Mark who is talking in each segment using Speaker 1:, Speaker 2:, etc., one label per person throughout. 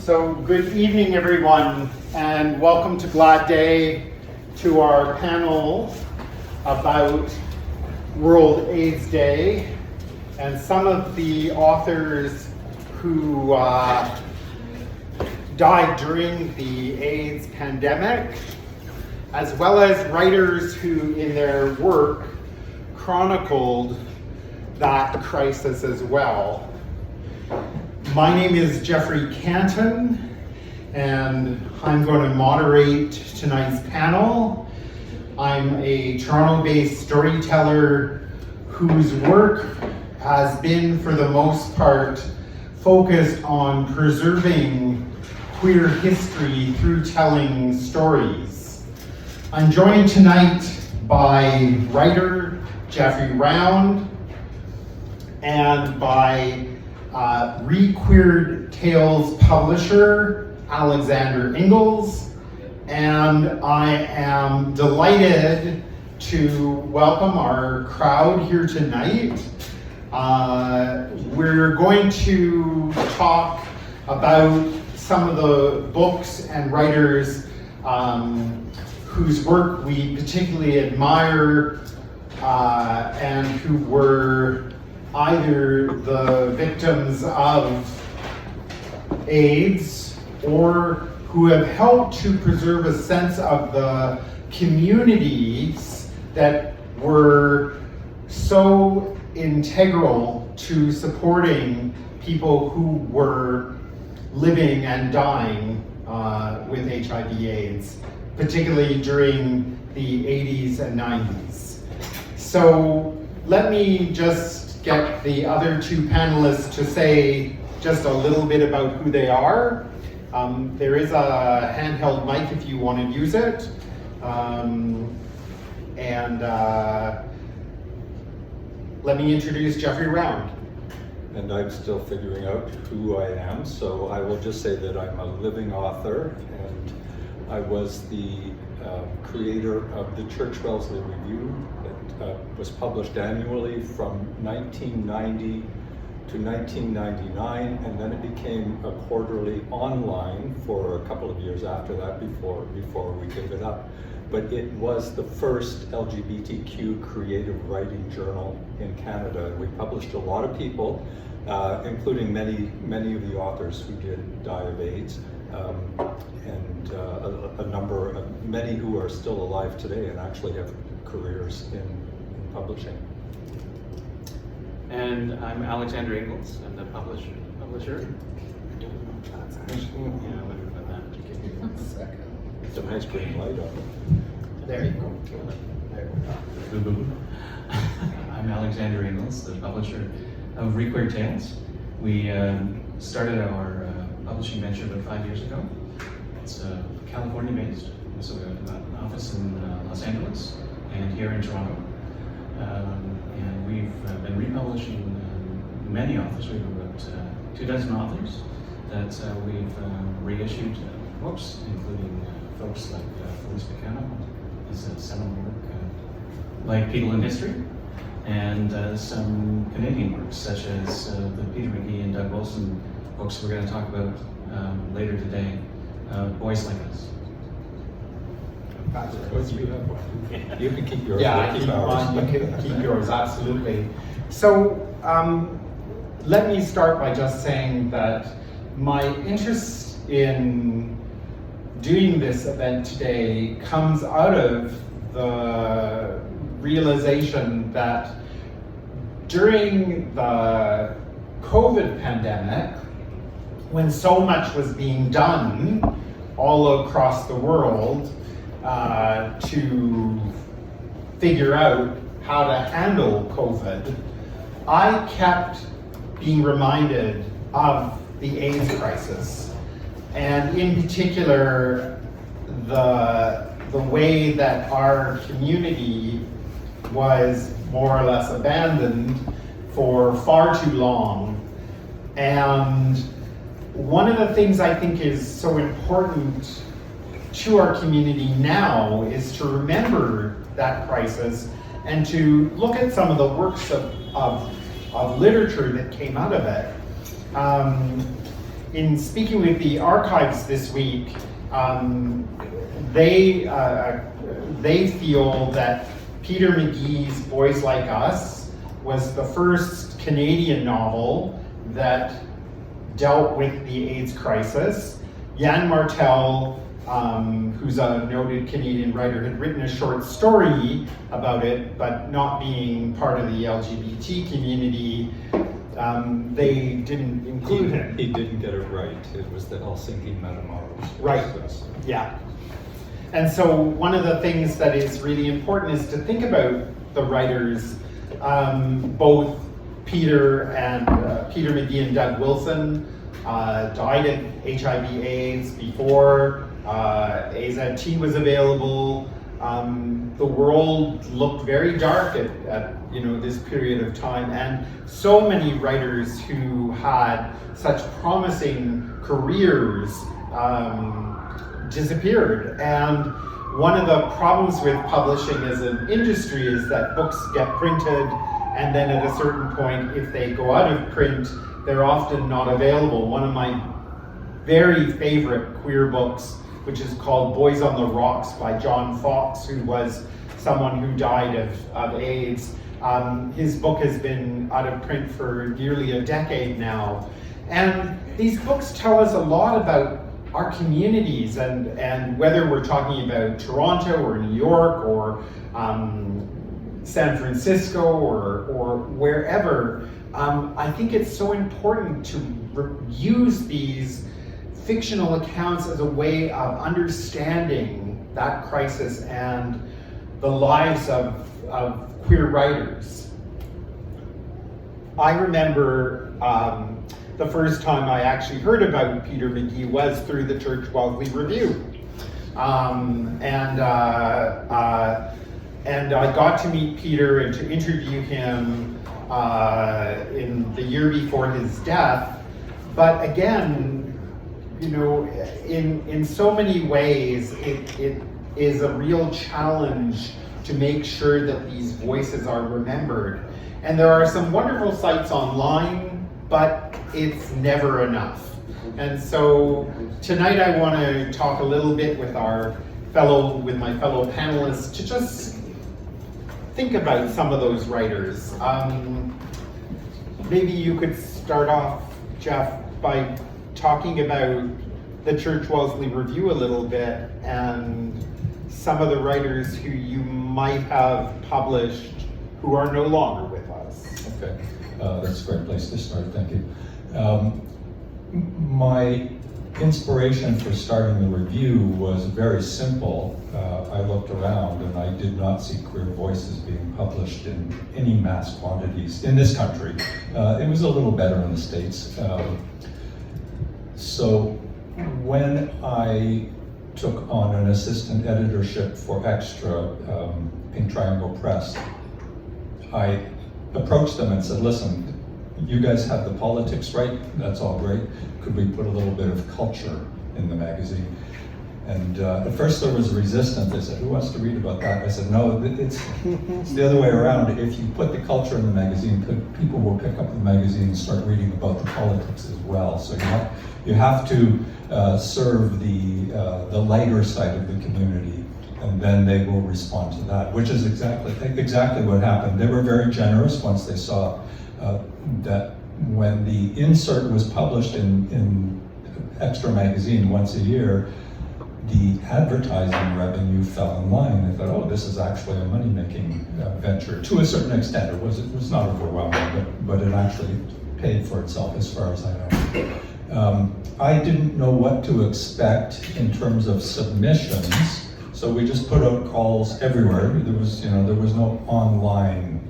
Speaker 1: So good evening, everyone, and welcome to Glad Day, to our panel about World AIDS Day, and some of the authors who died during the AIDS pandemic, as well as writers who in their work chronicled that crisis as well. My name is Jeffrey Canton, and I'm going to moderate tonight's panel. I'm a Toronto-based storyteller whose work has been, for the most part, focused on preserving queer history through telling stories. I'm joined tonight by writer Jeffrey Round and by ReQueered Tales publisher Alexander Ingles, and I am delighted to welcome our crowd here tonight. We're going to talk about some of the books and writers whose work we particularly admire and who were either the victims of AIDS or who have helped to preserve a sense of the communities that were so integral to supporting people who were living and dying with HIV/AIDS, particularly during the 80s and 90s. So let me just get the other two panelists to say just a little bit about who they are. There is a handheld mic if you want to use it. Let me introduce Jeffrey Round.
Speaker 2: And I'm still figuring out who I am, so I will just say that I'm a living author, and I was the creator of the Church Wellesley Review that was published annually from 1990 to 1999, and then it became a quarterly online for a couple of years after that before we gave it up. But it was the first LGBTQ creative writing journal in Canada. We published a lot of people, including many of the authors who did die of AIDS, and many who are still alive today and actually have careers in publishing.
Speaker 3: And I'm Alexander Ingles. I'm the publisher.
Speaker 2: Yeah, let me put that. Give me 1 second. It's a nice green light on it.
Speaker 1: There you go. There we go.
Speaker 3: I'm Alexander Ingles, the publisher of ReQueered Tales. We started our publishing venture about 5 years ago. It's California-based, so we have an office in Los Angeles and here in Toronto. And we've been republishing many authors. We have about 24 authors that we've reissued books, including folks like Felice McKenna, his seminal work like People in History, and some Canadian works such as the Peter McGee and Doug Wilson books we're going to talk about later today, Boys Like Us.
Speaker 2: You have one. You can keep yours.
Speaker 1: Yeah, I keep mine. You can keep yours, absolutely. So let me start by just saying that my interest in doing this event today comes out of the realization that during the COVID pandemic, when so much was being done all across the world to figure out how to handle COVID, I kept being reminded of the AIDS crisis, and in particular the way that our community was more or less abandoned for far too long. And one of the things I think is so important to our community now is to remember that crisis and to look at some of the works of literature that came out of it. in speaking with the archives this week, they feel that Peter McGee's Boys Like Us was the first Canadian novel that dealt with the AIDS crisis. Yann Martel, who's a noted Canadian writer, had written a short story about it, but not being part of the LGBT community, they didn't include him.
Speaker 2: He didn't get it right. It was the Helsinki Metamorphose.
Speaker 1: Right, yeah. And so one of the things that is really important is to think about the writers, both Peter McGee and Doug Wilson died of HIV/AIDS before AZT was available. The world looked very dark at this period of time, and so many writers who had such promising careers disappeared. And one of the problems with publishing as an industry is that books get printed, and then at a certain point, if they go out of print, they're often not available. One of my very favorite queer books, which is called Boys on the Rocks by John Fox, who was someone who died of AIDS. His book has been out of print for nearly a decade now. And these books tell us a lot about our communities, and whether we're talking about Toronto or New York or San Francisco or wherever, I think it's so important to use these fictional accounts as a way of understanding that crisis and the lives of queer writers. I remember the first time I actually heard about Peter McGee was through the Church Wellesley Review. And I got to meet Peter and to interview him in the year before his death. But again, in so many ways, it is a real challenge to make sure that these voices are remembered. And there are some wonderful sites online, but it's never enough. And so tonight I want to talk a little bit with my fellow panelists to just think about some of those writers. Maybe you could start off, Jeff, by talking about the Church Wellesley Review a little bit and some of the writers who you might have published who are no longer with us.
Speaker 4: Okay, that's a great place to start, thank you. My inspiration for starting the review was very simple. I looked around and I did not see queer voices being published in any mass quantities in this country. It was a little better in the States. So when I took on an assistant editorship for Extra, Pink Triangle Press, I approached them and said, listen, you guys have the politics right, that's all great. Could we put a little bit of culture in the magazine? And at first there was resistance. They said, who wants to read about that? I said, no, it's the other way around. If you put the culture in the magazine, people will pick up the magazine and start reading about the politics as well. So you have to serve the lighter side of the community, and then they will respond to that, which is exactly what happened. They were very generous once they saw that when the insert was published in Extra magazine once a year, the advertising revenue fell in line. They thought, oh, this is actually a money-making venture. To a certain extent, it was not overwhelming, but it actually paid for itself as far as I know. I didn't know what to expect in terms of submissions, so we just put out calls everywhere. There was no online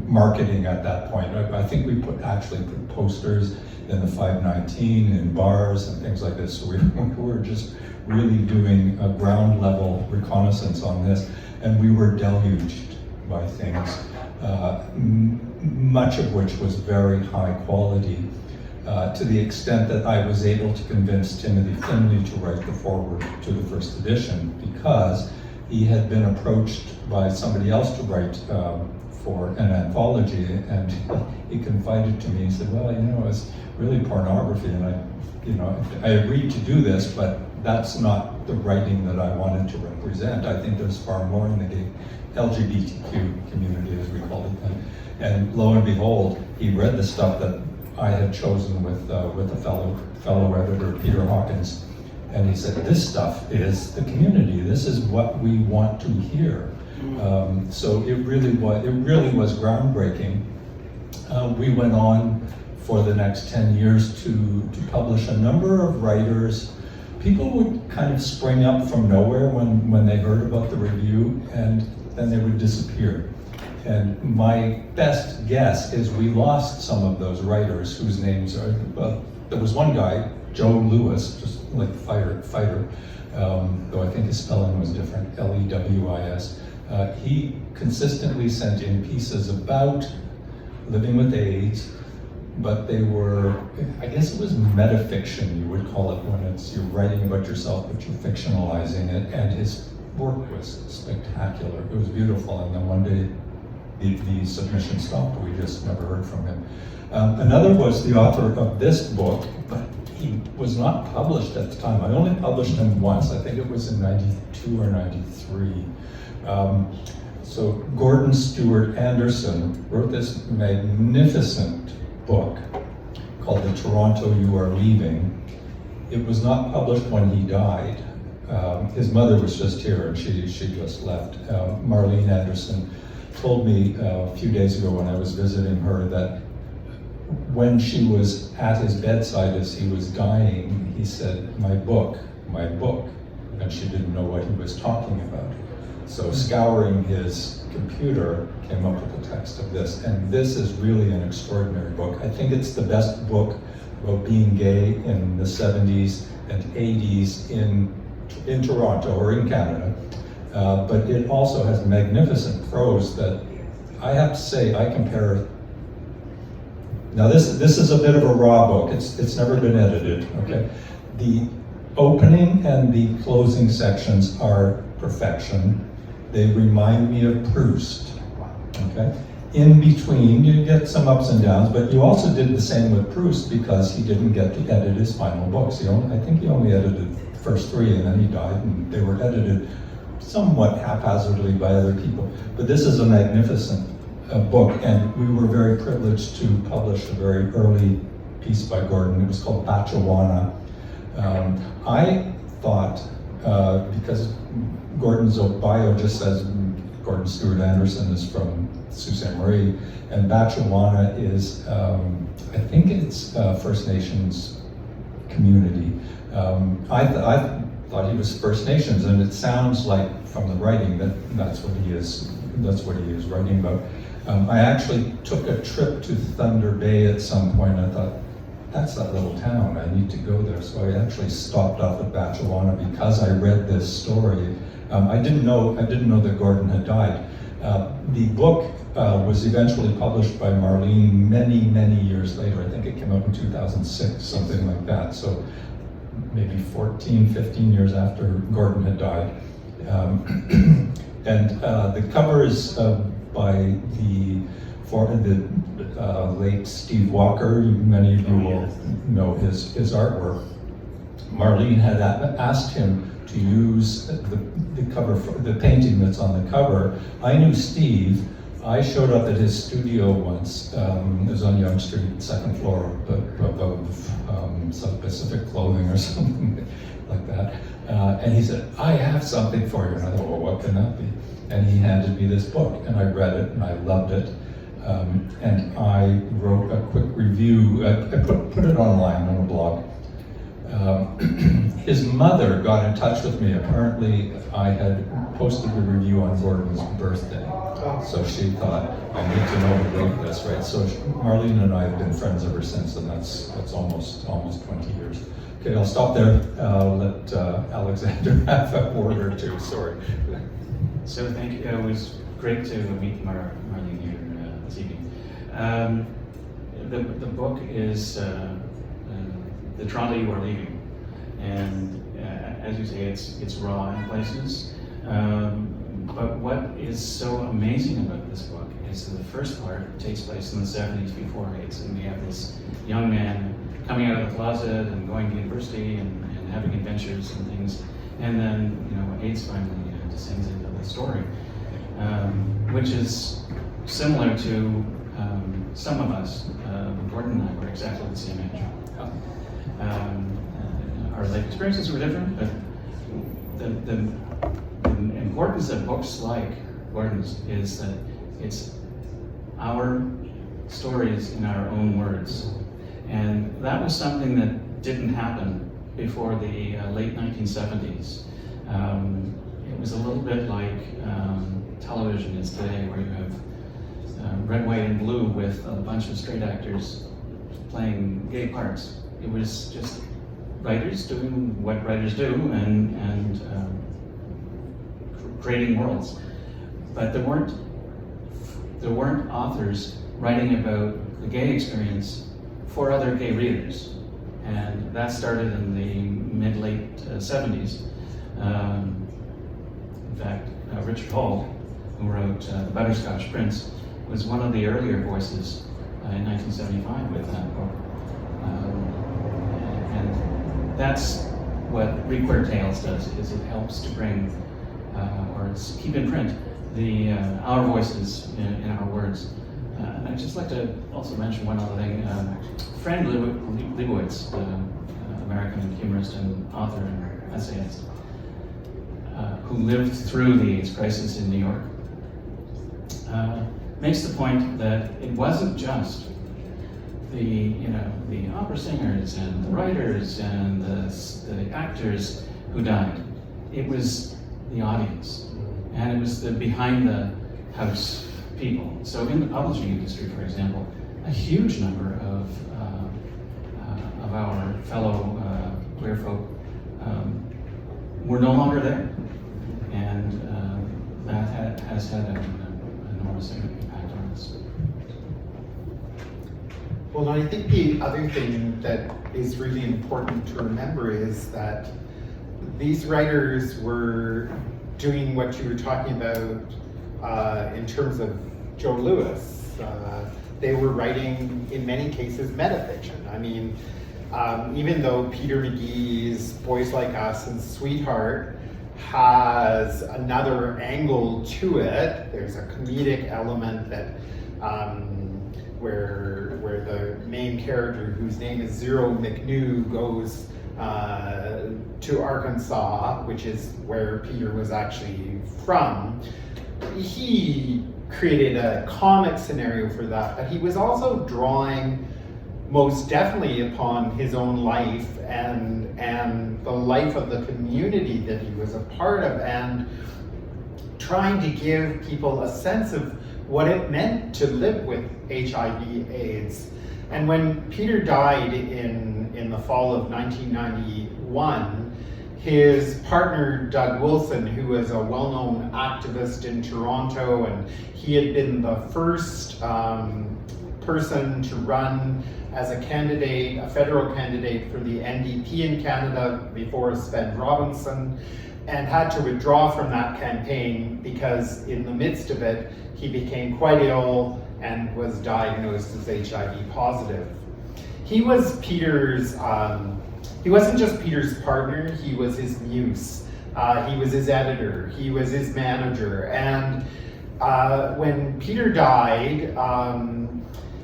Speaker 4: marketing at that point. I think we actually put posters in the 519 in bars and things like this. So we were just really doing a ground level reconnaissance on this, and we were deluged by things, much of which was very high quality, to the extent that I was able to convince Timothy Finley to write the foreword to the first edition, because he had been approached by somebody else to write for an anthology, and he confided to me, he said, well, it's really pornography, and I agreed to do this, but that's not the writing that I wanted to represent. I think there's far more in the gay LGBTQ community, as we call it. And lo and behold, he read the stuff that I had chosen with a fellow editor, Peter Hawkins, and he said, this stuff is the community. This is what we want to hear. So it really was groundbreaking. We went on for the next 10 years to publish a number of writers. People would kind of spring up from nowhere when they heard about the review, and then they would disappear. And my best guess is we lost some of those writers whose names are, well, there was one guy, Joe Lewis, just like the fighter, though I think his spelling was different, Lewis. He consistently sent in pieces about living with AIDS, but they were, I guess it was metafiction, you would call it, when you're writing about yourself, but you're fictionalizing it, and his work was spectacular. It was beautiful, and then one day the submission stopped. We just never heard from him. Another was the author of this book, but he was not published at the time. I only published him once. I think it was in 92 or 93. So Gordon Stewart Anderson wrote this magnificent book called The Toronto You Are Leaving. It was not published when he died. His mother was just here and she just left. Marlene Anderson told me a few days ago when I was visiting her that when she was at his bedside as he was dying, he said, my book, and she didn't know what he was talking about. So scouring his computer came up with the text of this, and this is really an extraordinary book. I think it's the best book about being gay in the 70s and 80s in Toronto or in Canada. But it also has magnificent prose that I have to say I compare. Now this is a bit of a raw book. It's never been edited. Okay, the opening and the closing sections are perfection. They remind me of Proust. Okay, in between you get some ups and downs, but you also did the same with Proust because he didn't get to edit his final books. I think he only edited the first 3 and then he died, and they were edited somewhat haphazardly by other people. But this is a magnificent book, and we were very privileged to publish a very early piece by Gordon. It was called Bachawana. I thought, because Gordon's bio just says Gordon Stewart Anderson is from Sault Ste. Marie, and Bachawana is, I think it's First Nations community. I thought he was First Nations, and it sounds like from the writing that's what he is writing about. I actually took a trip to Thunder Bay at some point. I thought, that's that little town, I need to go there. So I actually stopped off at Bachawana because I read this story. I didn't know that Gordon had died. The book was eventually published by Marlene many, many years later. I think it came out in 2006, something like that. So maybe 14, 15 years after Gordon had died. And the cover is by the late Steve Walker. Many of you will know his artwork. Marlene had asked him to use the cover, the painting that's on the cover. I knew Steve. I showed up at his studio once. It was on Yonge Street, second floor of South Pacific Clothing or something like that. And he said, I have something for you. And I thought, well, what can that be? And he handed me this book, and I read it, and I loved it. And I wrote a quick review. I put it online on a blog. His mother got in touch with me. Apparently, I had posted the review on Gordon's birthday. So she thought, I need to know who wrote this, right? So Marlene and I have been friends ever since, and that's almost 20 years. Okay, I'll stop there. Let Alexander have a word or two. Sorry.
Speaker 3: So thank you. It was great to meet Marlene here this evening. The book is The Toronto You Are Leaving, and as you say, it's raw in places. But what is so amazing about this book is that the first part takes place in the 70s before AIDS, and we have this young man coming out of the closet and going to university and having adventures and things, and then AIDS finally descends into the story, which is similar to some of us. Gordon and I were exactly the same age. Our life experiences were different, but the importance of books like Gordon's is that it's our stories in our own words. And that was something that didn't happen before the late 1970s. It was a little bit like television is today, where you have red, white, and blue with a bunch of straight actors playing gay parts. It was just writers doing what writers do and creating worlds. But there weren't authors writing about the gay experience for other gay readers. And that started in the mid-late 70s. In fact, Richard Hall, who wrote The Butterscotch Prince, was one of the earlier voices in 1975 with that book. And that's what ReQueered Tales does, is it helps to bring, or keep in print, our voices in our words. And I'd just like to also mention one other thing. Fran Lebowitz, American humorist and author and essayist, who lived through the AIDS crisis in New York, makes the point that it wasn't just the opera singers and the writers and the actors who died. It was the audience, and it was the behind the house people. So in the publishing industry, for example, a huge number of our fellow queer folk were no longer there, and that has had an enormous impact on us.
Speaker 1: Well, I think the other thing that is really important to remember is that these writers were doing what you were talking about in terms of Joe Lewis. They were writing, in many cases, metafiction. I mean, even though Peter McGee's Boys Like Us and Sweetheart has another angle to it, there's a comedic element that where the main character, whose name is Zero McNew, goes to Arkansas, which is where Peter was actually from. He created a comic scenario for that, but he was also drawing most definitely upon his own life and the life of the community that he was a part of, and trying to give people a sense of what it meant to live with HIV/AIDS. And when Peter died in the fall of 1991, his partner Doug Wilson, who was a well-known activist in Toronto, and he had been the first person to run as a candidate, a federal candidate for the NDP in Canada before Sven Robinson, and had to withdraw from that campaign because in the midst of it, he became quite ill and was diagnosed as HIV positive. He was Peter's, he wasn't just Peter's partner, he was his muse. He was his editor, he was his manager. And when Peter died,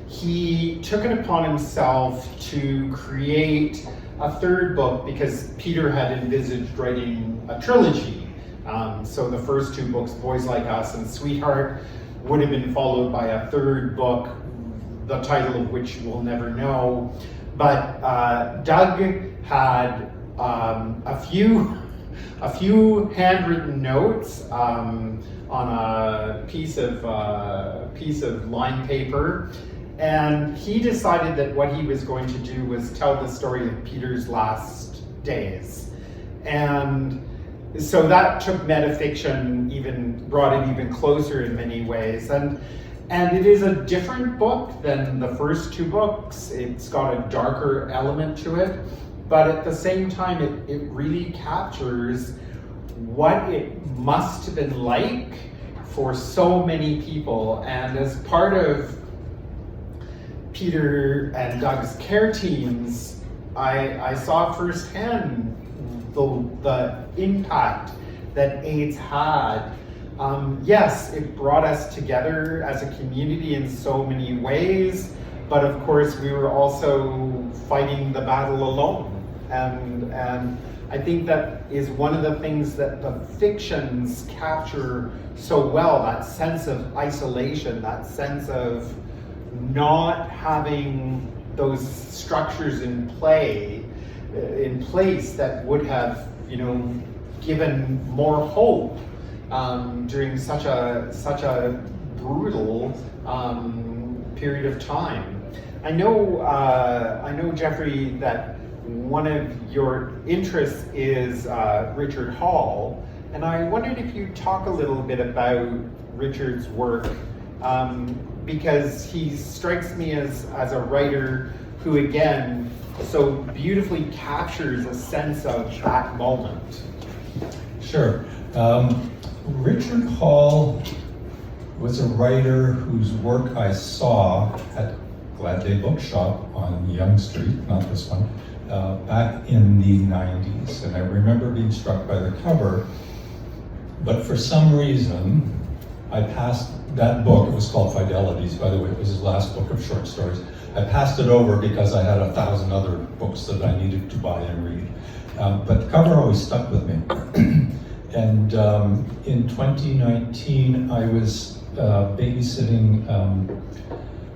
Speaker 1: he took it upon himself to create a third book because Peter had envisaged writing a trilogy. So the first two books, Boys Like Us and Sweetheart, would have been followed by a third book, the title of which we'll never know. But Doug had a few handwritten notes on a piece of lined paper, and he decided that what he was going to do was tell the story of Peter's last days. And so that took metafiction, brought it even closer in many ways. And it is a different book than the first two books. It's got a darker element to it, but at the same time, it really captures what it must have been like for so many people. And as part of Peter and Doug's care teams, I saw firsthand the impact that AIDS had. Yes, it brought us together as a community in so many ways, but of course we were also fighting the battle alone. And I think that is one of the things that the fictions capture so well, that sense of isolation, that sense of not having those structures in place that would have, given more hope during such a brutal period of time. I know, Jeffrey, that one of your interests is Richard Hall, and I wondered if you'd talk a little bit about Richard's work, because he strikes me as a writer who, again, so beautifully captures a sense of that moment.
Speaker 4: Sure. Richard Hall was a writer whose work I saw at Glad Day Bookshop on Yonge Street, not this one, back in the 90s. And I remember being struck by the cover, but for some reason, I passed that book. It was called Fidelities, by the way. It was his last book of short stories. I passed it over because I had 1,000 other books that I needed to buy and read. But the cover always stuck with me. And in 2019, I was babysitting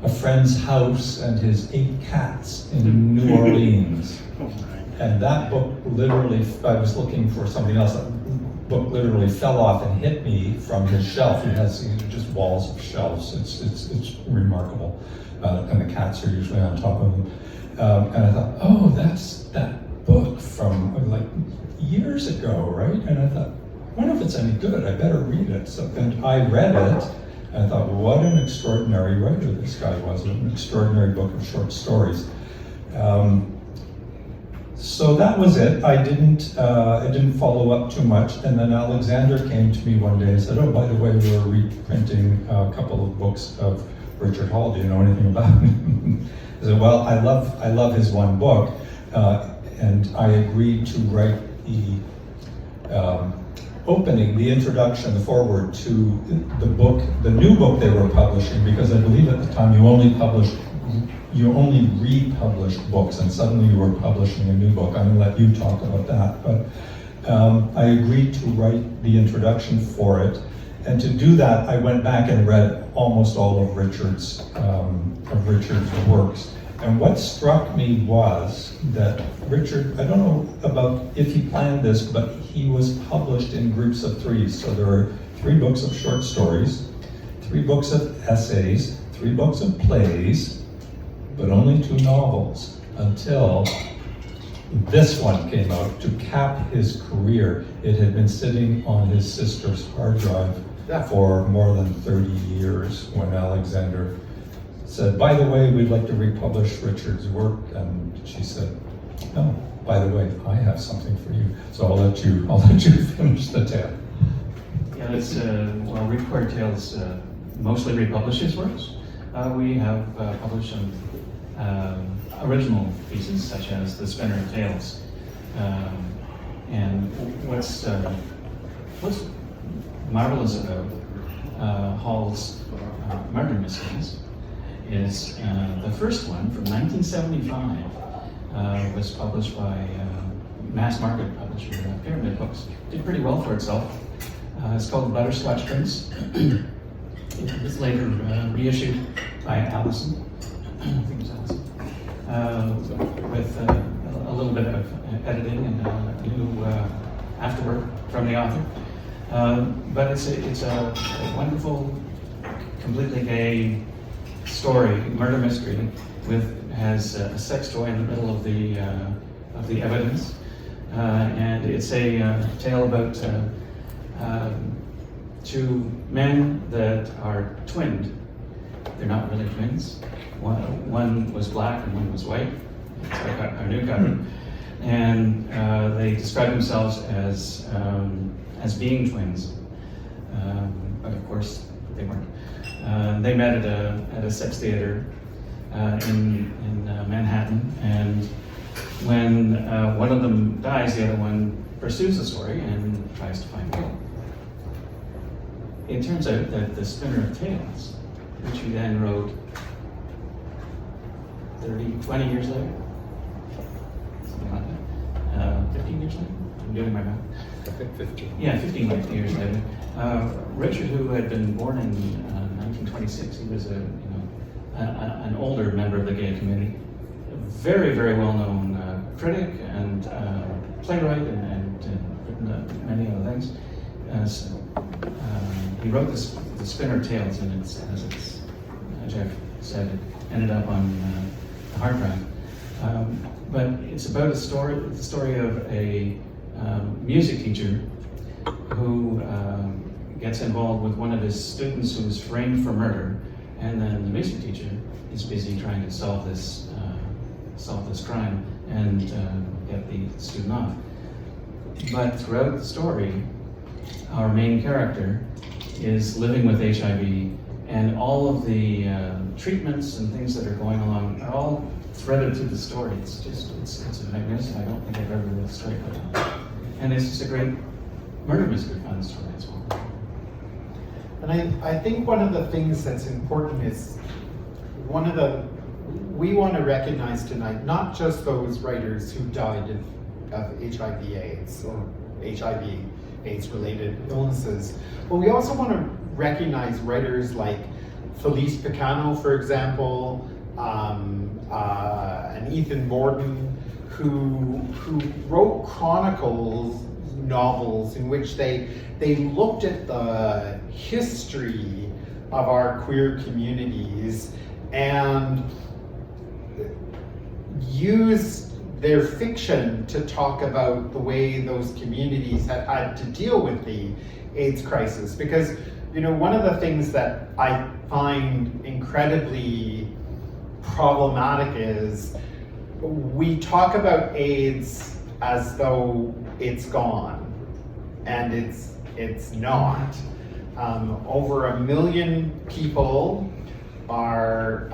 Speaker 4: a friend's house and his 8 cats in New Orleans. And that book literally, I was looking for something else. That book literally fell off and hit me from his shelf. He has just walls of shelves. It's remarkable. And the cats are usually on top of them. And I thought, oh, that's that book from like years ago, right? And I thought, I wonder if it's any good. I better read it. So, and I read it, and I thought, what an extraordinary writer this guy was. An extraordinary book of short stories. So that was it. I didn't follow up too much. And then Alexander came to me one day and said, oh, by the way, we're reprinting a couple of books of Richard Hall. Do you know anything about him? I said, well, I love his one book. And I agreed to write the opening, the introduction, the foreword to the book, the new book they were publishing, because I believe at the time you only republished books, and suddenly you were publishing a new book. I'm gonna let you talk about that, but I agreed to write the introduction for it, and to do that, I went back and read almost all of Richard's works. And what struck me was that Richard, I don't know about if he planned this, but he was published in groups of 3. So there are 3 books of short stories, 3 books of essays, 3 books of plays, but only 2 novels, until this one came out to cap his career. It had been sitting on his sister's hard drive for more than 30 years when Alexander said, by the way, we'd like to republish Richard's work. And she said, no, by the way, I have something for you. So I'll let you finish the tale.
Speaker 3: Yeah, that's, well, ReQueered Tales mostly republishes works. We have published some original pieces, such as The Spinner of Tales. And what's marvelous about Hall's murder mysteries is the first one from 1975 was published by mass market publisher Pyramid Books. Did pretty well for itself. It's called Butterscotch Prince. It was later reissued by Allison. I think it was Allison. With a little bit of editing and new afterwork from the author. But it's a wonderful, completely gay story, murder mystery, has a sex toy in the middle of the evidence, and it's a tale about 2 men that are twinned. They're not really twins. One was black and one was white. It's our new cover, and they describe themselves as as being twins, but of course they weren't. They met at a sex theater in Manhattan, and when one of them dies, the other one pursues the story and tries to find Will. It turns out that the Spinner of Tales, which he then wrote 20 years later, something like that, 15 years later, I'm doing my math.
Speaker 2: I think 15.
Speaker 3: Yeah, 15 years later. Richard, who had been born in 1926, he was an older member of the gay community, a very, very well-known critic and playwright, and written many other things. He wrote the Spinner Tales, and it's, as Jeff said, it ended up on the hard drive. But it's about the story of a music teacher who gets involved with one of his students who is framed for murder, and then the music teacher is busy trying to solve this crime and get the student off. But throughout the story, our main character is living with HIV, and all of the treatments and things that are going along are all threaded through the story. It's magnificent. I don't think I've ever read a story like that. And it's just a great murder mystery fun story as well.
Speaker 1: And I think one of the things that's important is we want to recognize tonight not just those writers who died of HIV/AIDS or HIV/AIDS related illnesses, but we also want to recognize writers like Felice Picano, for example, and Ethan Mordden, who wrote chronicles novels in which they looked at the history of our queer communities and used their fiction to talk about the way those communities had to deal with the AIDS crisis. Because, one of the things that I find incredibly problematic is we talk about AIDS as though it's gone, and it's not. Over 1 million people are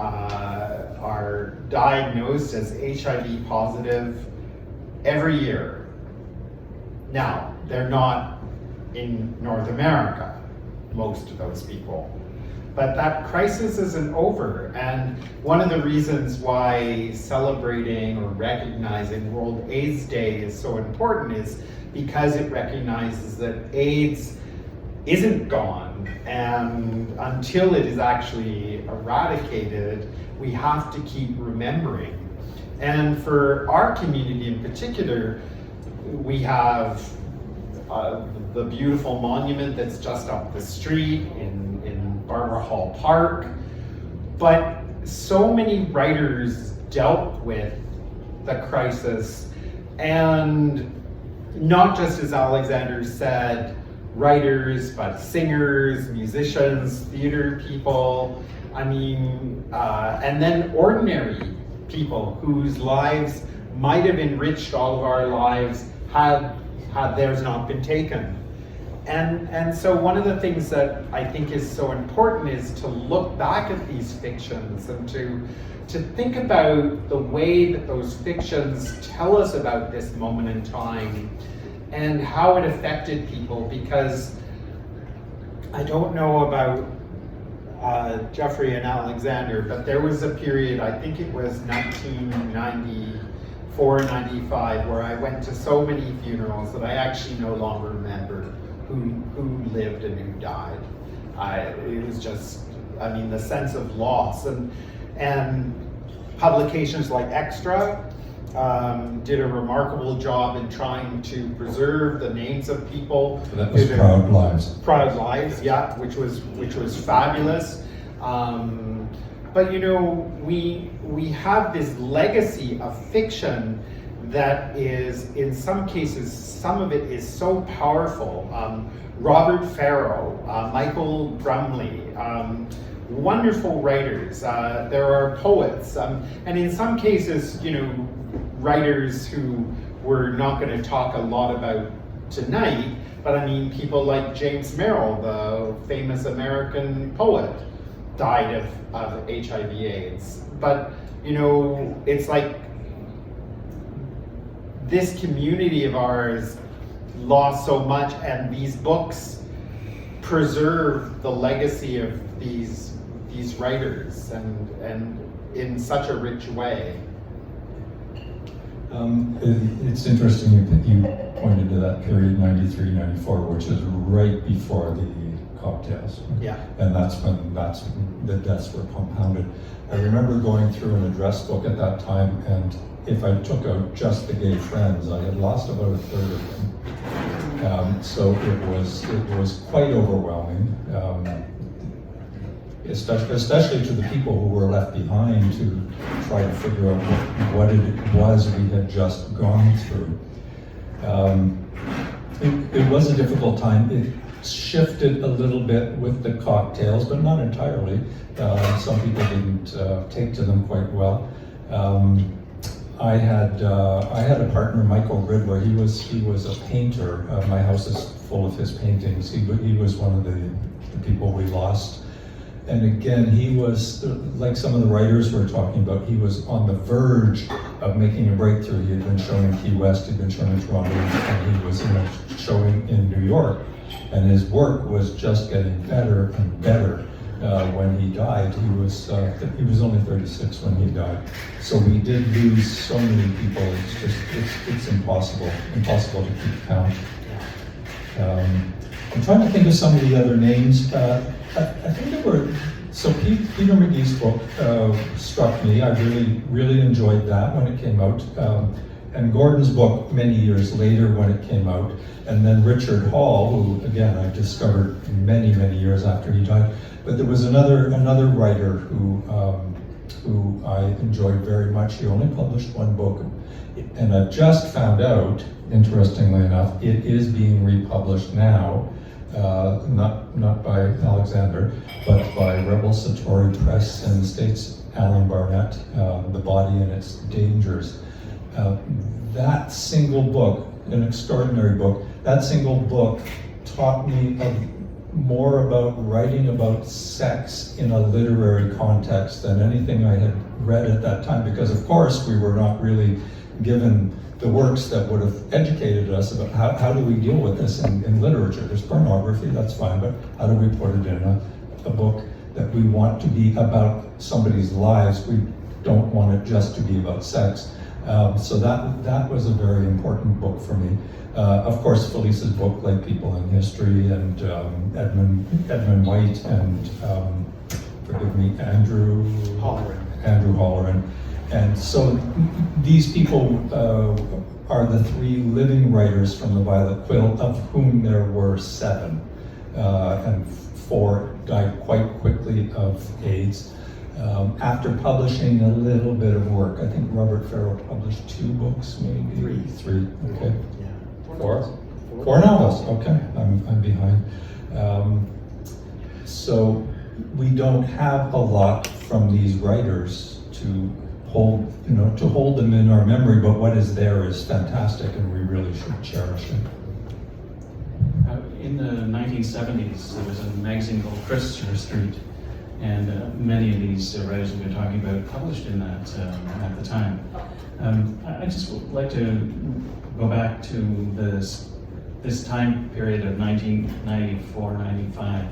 Speaker 1: diagnosed as HIV positive every year. Now, they're not in North America, most of those people. But that crisis isn't over, and one of the reasons why celebrating or recognizing World AIDS Day is so important is because it recognizes that AIDS isn't gone, and until it is actually eradicated, we have to keep remembering. And for our community in particular, we have the beautiful monument that's just up the street in Barbara Hall Park, but so many writers dealt with the crisis, and not just as Alexander said, writers, but singers, musicians, theater people, and then ordinary people whose lives might have enriched all of our lives had theirs not been taken. And so one of the things that I think is so important is to look back at these fictions and to think about the way that those fictions tell us about this moment in time and how it affected people. Because I don't know about Jeffrey and Alexander, but there was a period, I think it was 1994, 95, where I went to so many funerals that I actually no longer remember who lived and who died. It was just, the sense of loss. And publications like Extra did a remarkable job in trying to preserve the names of people.
Speaker 4: So that was Proud Lives.
Speaker 1: Proud Lives, yeah, which was fabulous. But we have this legacy of fiction that is, in some cases, some of it is so powerful. Robert Farrow, Michael Brumley, wonderful writers. There are poets, and in some cases, writers who we're not going to talk a lot about tonight, but I mean, people like James Merrill, the famous American poet, died of HIV/AIDS. But, you know, it's like this community of ours lost so much, and these books preserve the legacy of these writers and in such a rich way.
Speaker 4: It's interesting you pointed to that period, 93, 94, which is right before the cocktails.
Speaker 1: Yeah.
Speaker 4: And that's when the deaths were compounded. I remember going through an address book at that time, and if I took out just the gay friends, I had lost about a third of them. So it was quite overwhelming, especially to the people who were left behind to try to figure out what it was we had just gone through. It was a difficult time. It shifted a little bit with the cocktails, but not entirely. Some people didn't take to them quite well. I had a partner, Michael Ridler. He was a painter. My house is full of his paintings. He was one of the people we lost. And again, he was, like some of the writers we're talking about, he was on the verge of making a breakthrough. He had been shown in Key West, he'd been shown in Toronto, and he was showing in New York. And his work was just getting better and better. When he died, he was only 36 when he died. So we did lose so many people. It's impossible to keep count. I'm trying to think of some of the other names. I think there were, so Peter McGee's book struck me. I really enjoyed that when it came out. And Gordon's book many years later when it came out. And then Richard Hall, who again I discovered many years after he died. But there was another writer who I enjoyed very much. He only published one book. And I've just found out, interestingly enough, it is being republished now. Not by Alexander, but by Rebel Satori Press in the States, Alan Barnett, The Body and Its Dangers. That single book, an extraordinary book, that single book taught me more about writing about sex in a literary context than anything I had read at that time, because of course we were not really given the works that would have educated us about how do we deal with this in literature. There's pornography, that's fine, but how do we put it in a book that we want to be about somebody's lives? We don't want it just to be about sex. So that was a very important book for me. Of course, Felice's book, like People in History, and Edmund White, and forgive me, Andrew Holleran. And so these people are the three living writers from the Violet Quill, of whom there were 7, and 4 died quite quickly of AIDS. After publishing a little bit of work, I think Robert Farrell published 2 books, maybe 3. Okay,
Speaker 1: Yeah.
Speaker 4: 4 novels. Okay, I'm behind. So we don't have a lot from these writers to hold them in our memory, but what is there is fantastic, and we really should cherish it.
Speaker 3: In the 1970s, there was a magazine called Christopher Street, and many of these writers we've been talking about published in that at the time. I just would like to go back to this time period of 1994-95.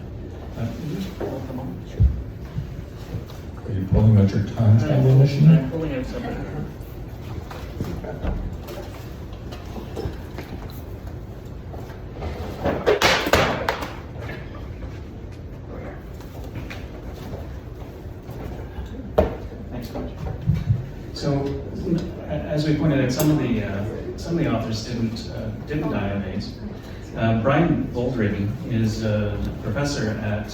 Speaker 4: Are you pulling out your time table machine?
Speaker 5: I'm pulling out something.
Speaker 3: Thanks so much. So, as we pointed out, some of the authors didn't die of AIDS. Brian Boldrigan is a professor at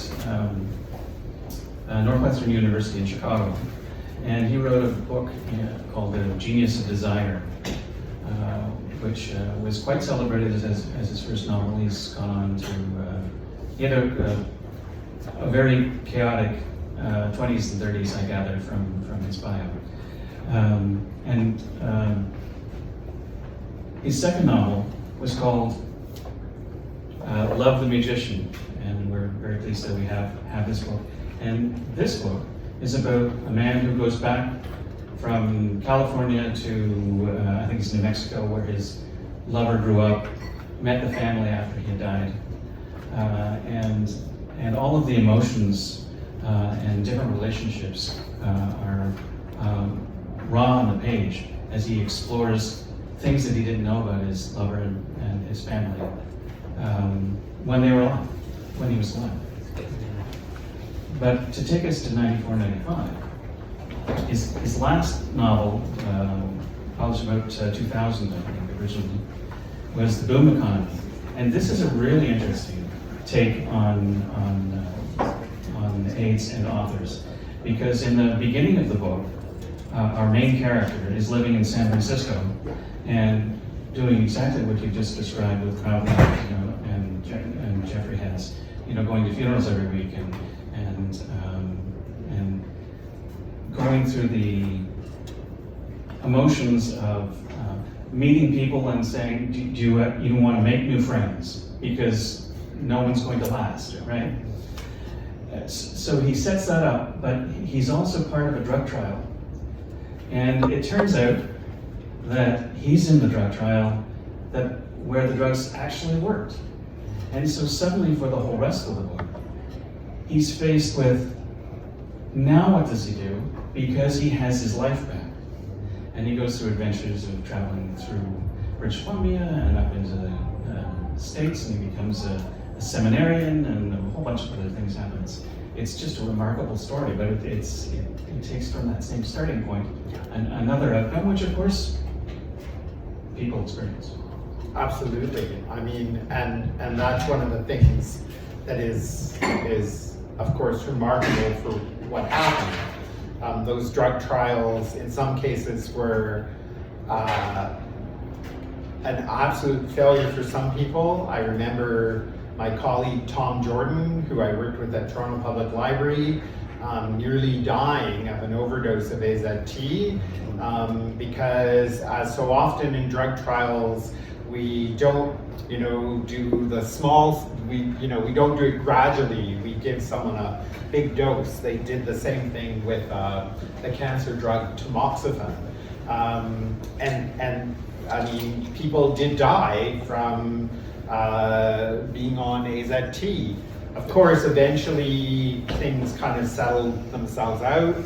Speaker 3: Northwestern University in Chicago, and he wrote a book called The Genius of Desire, which was quite celebrated as his first novel. He's gone on to, he had a very chaotic 20s and 30s, I gather, from his bio. And his second novel was called Love the Magician, and we're very pleased that we have this book. And this book is about a man who goes back from California to, I think it's New Mexico, where his lover grew up, met the family after he had died, and all of the emotions and different relationships are raw on the page as he explores things that he didn't know about his lover and his family when they were alive, when he was alive. But to take us to 94, 95, his last novel, published about 2000, I think, originally, was The Boom Economy. And this is a really interesting take on AIDS and authors, because in the beginning of the book, our main character is living in San Francisco and doing exactly what you just described with crowdlife, and Jeffrey has, going to funerals every week and going through the emotions of meeting people and saying, do you want to make new friends? Because no one's going to last, right? So he sets that up, but he's also part of a drug trial. And it turns out that he's in the drug trial where the drugs actually worked. And so suddenly, for the whole rest of the book, he's faced with, now what does he do? Because he has his life back. And he goes through adventures of traveling through British Columbia and up into the States, and he becomes a seminarian, and a whole bunch of other things happens. It's just a remarkable story, but it takes from that same starting point another outcome, which of course people experience.
Speaker 1: Absolutely. I mean, and that's one of the things that is of course remarkable for what happened. Those drug trials, in some cases, were an absolute failure for some people. I remember my colleague Tom Jordan, who I worked with at Toronto Public Library, nearly dying of an overdose of AZT, because as so often in drug trials, we don't, do the small, we don't do it gradually. We give someone a big dose. They did the same thing with the cancer drug tamoxifen. And I mean, people did die from being on AZT. Of course, eventually things kind of settled themselves out.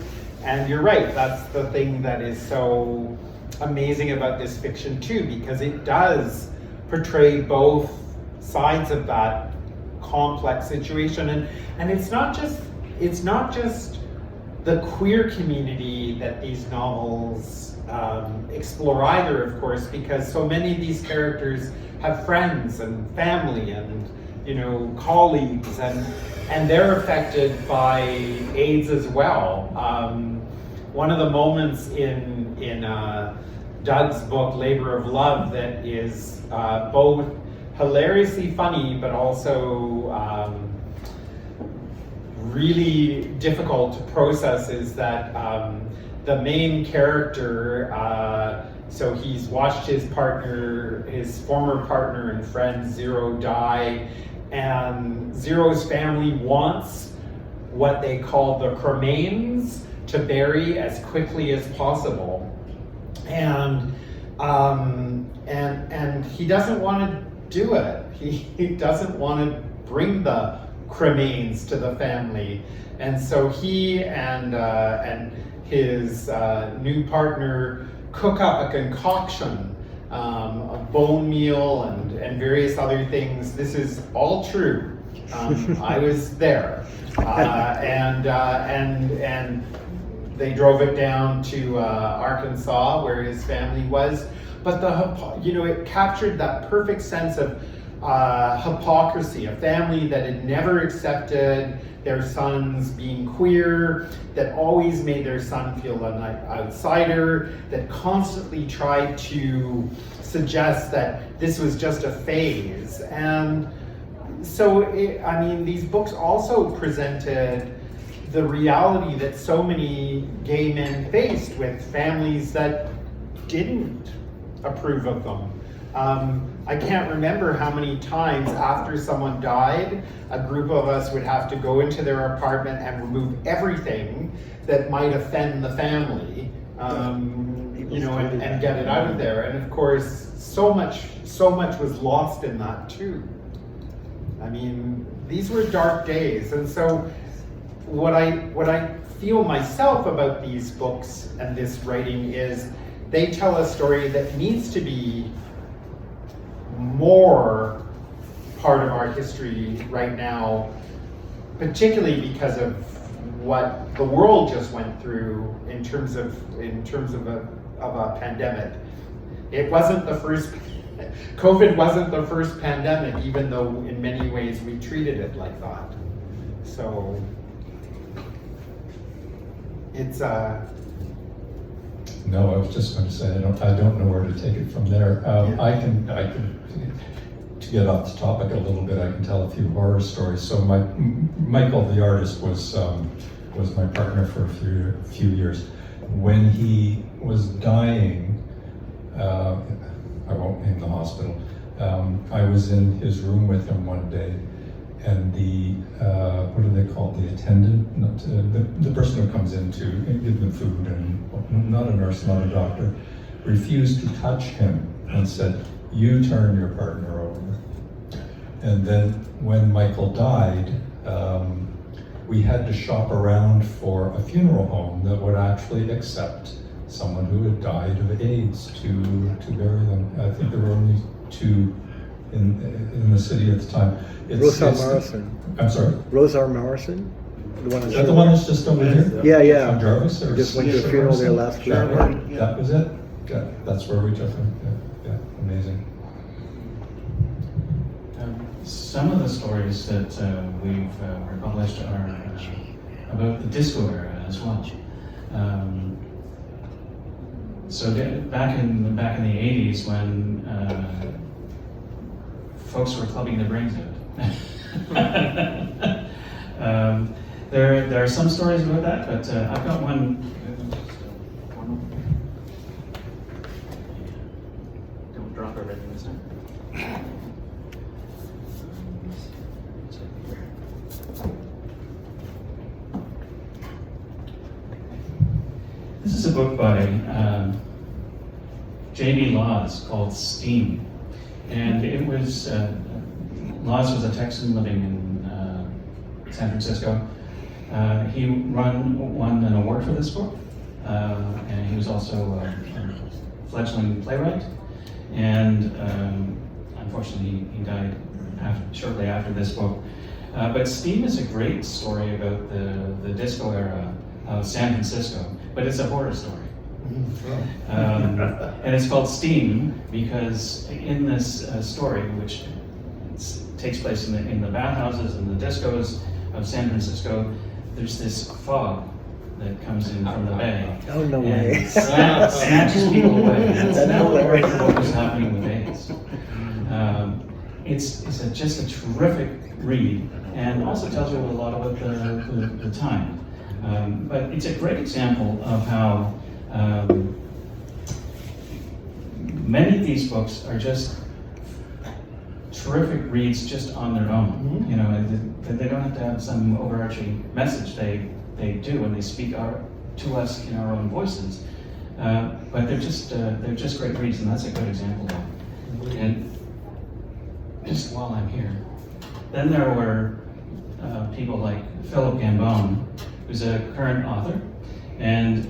Speaker 1: And you're right, that's the thing that is so amazing about this fiction too, because it does portray both sides of that complex situation. And it's not just the queer community that these novels explore either, of course, because so many of these characters have friends and family and colleagues, and they're affected by AIDS as well. One of the moments in Doug's book, Labor of Love, that is both hilariously funny but also really difficult to process is that the main character, so he's watched his former partner and friend Zero die, and Zero's family wants what they call the cremains to bury as quickly as possible. And he doesn't want to do it. He doesn't want to bring the cremains to the family. And so he and his new partner cook up a concoction of bone meal and various other things. This is all true. I was there, and they drove it down to Arkansas, where his family was. But it captured that perfect sense of hypocrisy, a family that had never accepted their sons being queer, that always made their son feel an outsider, that constantly tried to suggest that this was just a phase. And so, these books also presented the reality that so many gay men faced with families that didn't approve of them, I can't remember how many times after someone died, a group of us would have to go into their apartment and remove everything that might offend the family, you know, and get it out of there. And of course, so much was lost in that too. I mean, these were dark days, and so what I feel myself about these books and this writing is they tell a story that needs to be more part of our history right now, particularly because of what the world just went through in terms of a pandemic. It wasn't the first. COVID wasn't the first pandemic, even though in many ways we treated it like that. So it's
Speaker 4: No, I was just going to say I don't know where to take it from there. I can to get off the topic a little bit. I can tell a few horror stories. So Michael, the artist, was my partner for a few years. When he was dying, I won't name the hospital. I was in his room with him one day, and the what are they called? The attendant, the person who comes in to give them food, and not a nurse, not a doctor, refused to touch him and said, "You turn your partner over." And then when Michael died, we had to shop around for a funeral home that would actually accept someone who had died of AIDS to bury them. I think there were only 2 in the city at the time.
Speaker 5: Rose R. Morrison.
Speaker 4: I'm sorry?
Speaker 5: Rose R. Morrison? The one
Speaker 4: Is that the one that's just over here?
Speaker 5: Yeah.
Speaker 4: On Jarvis? Or
Speaker 5: Just went to a funeral there last week.
Speaker 4: That was it? Yeah, that's where we took him. Yeah, amazing.
Speaker 3: Some of the stories that we've republished are about the disco era as well. So back in the 80s, when folks were clubbing their brains out. There are some stories about that, but I've got one. Don't drop everything this time. This is a book by J.B. Laws called Steam. And it was, Laws was a Texan living in San Francisco. He won an award for this book. And he was also a fledgling playwright. And unfortunately, he died shortly after this book. But Steam is a great story about the disco era of San Francisco, but it's a horror story. And it's called Steam because in this story, which takes place in the bathhouses and the discos of San Francisco, there's this fog that comes in from the bay.
Speaker 5: Oh, no way.
Speaker 3: And snatches people away. And that's not what was happening with AIDS. It's just a terrific read, and also tells you a lot about the time. But it's a great example of how many of these books are just terrific reads just on their own. You know, they don't have to have some overarching message. They do, and they speak to us in our own voices. But they're just great reads, and that's a good example of it. And just while I'm here, then there were people like Philip Gambone, who's a current author, and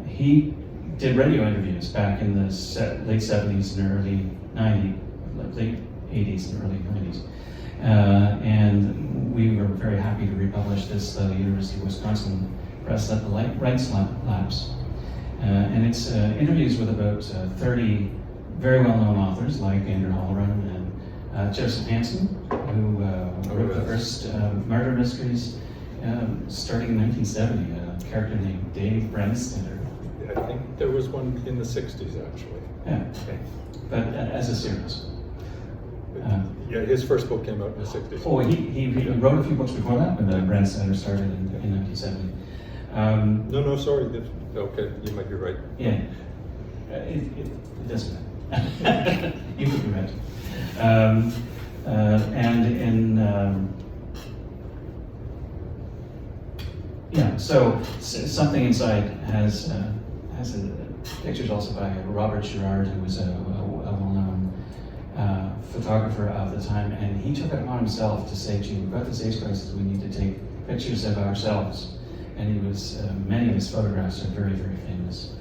Speaker 3: he did radio interviews back in the late 70s and early 90s, late 80s and early 90s. And we were very happy to republish this. The University of Wisconsin Press let the rights lapse. And it's interviews with about 30 very well-known authors like Andrew Halloran and Jeffrey Canton, who wrote the first murder mysteries starting in 1970, a character named Dave Brandstetter.
Speaker 2: I think there was one in the 60s, actually.
Speaker 3: Yeah, okay. But as a series.
Speaker 2: Yeah, his first book came out in the 60s.
Speaker 3: Oh, he wrote a few books before that, when the Brandstetter started in 1970.
Speaker 2: No, sorry. Okay, you might be right.
Speaker 3: Yeah, it doesn't matter. You could be right. And in yeah, so something inside has pictures also by Robert Girard, who was a well-known photographer of the time, and he took it upon himself to say, "Gee, we've got this AIDS crisis. We need to take pictures of ourselves." And he was many of his photographs are very, very famous.